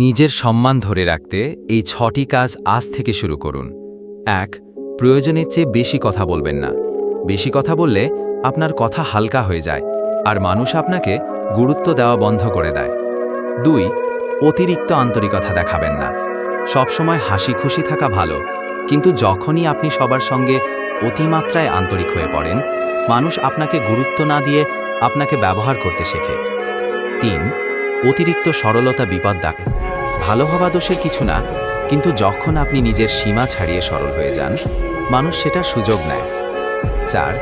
নিজের সম্মান ধরে রাখতে এই ৬টি কাজ আজ থেকে শুরু করুন। ১. প্রয়োজনের চেয়ে বেশি কথা বলবেন না। বেশি কথা বললে আপনার কথা হালকা হয়ে যায় আর মানুষ আপনাকে গুরুত্ব দেওয়া বন্ধ করে দেয়। ২. অতিরিক্ত আন্তরিকতা দেখাবেন না। সবসময় হাসি খুশি থাকা ভালো, কিন্তু যখনই আপনি সবার সঙ্গে অতিমাত্রায় আন্তরিক হয়ে পড়েন, মানুষ আপনাকে গুরুত্ব না দিয়ে আপনাকে ব্যবহার করতে শেখে। ৩. অতিরিক্ত সরলতা বিপদ ডাকে। ভালো হওয়া দোষের কিছু না, কিন্তু যখন আপনি নিজের সীমা ছাড়িয়ে সরল হয়ে যান, মানুষ সেটার সুযোগ নেয়। ৪.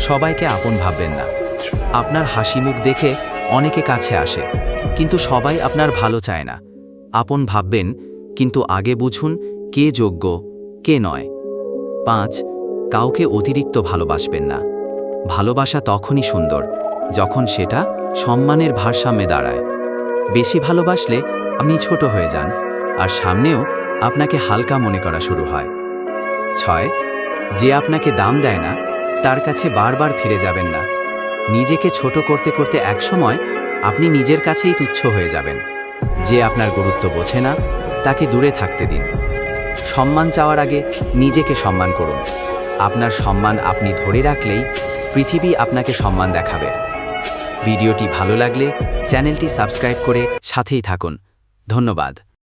সবাইকে আপন ভাববেন না। আপনার হাসি মুখ দেখে অনেকে কাছে আসে, কিন্তু সবাই আপনার ভালো চায় না। আপন ভাববেন, কিন্তু আগে বুঝুন কে যোগ্য, কে নয়। ৫. কাউকে অতিরিক্ত ভালোবাসবেন না। ভালোবাসা তখনই সুন্দর যখন সেটা সম্মানের ভারসাম্যে দাঁড়ায়। বেশি ভালোবাসলে আপনি ছোট হয়ে যান, আর সামনেও আপনাকে হালকা মনে করা শুরু হয়। ৬. যে আপনাকে দাম দেয় না, তার কাছে বারবার ফিরে যাবেন না। নিজেকে ছোট করতে করতে একসময় আপনি নিজের কাছেই তুচ্ছ হয়ে যাবেন। যে আপনার গুরুত্ব বোঝে না, তাকে দূরে থাকতে দিন। সম্মান চাওয়ার আগে নিজেকে সম্মান করুন। আপনার সম্মান আপনি ধরে রাখলেই পৃথিবী আপনাকে সম্মান দেখাবে। ভিডিওটি ভালো লাগলে চ্যানেলটি সাবস্ক্রাইব করে সাথেই থাকুন। ধন্যবাদ।